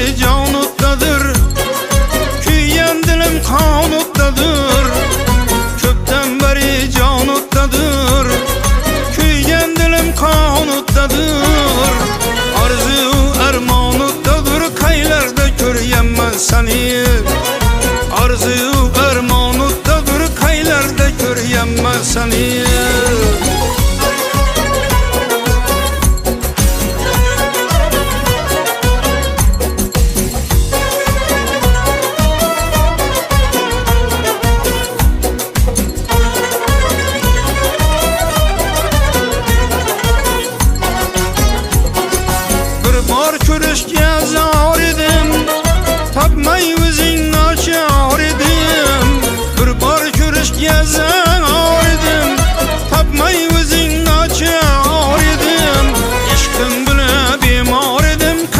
beri canıttadır, kuygan dilim qonutdadır. Köpten beri canıttadır, kuygan dilim qonutdadır. Arzu armonutdadır, qaylarda ko'rganman seni. Arzu armonutdadır, qaylarda ko'rganman seni. Ko'rishga zor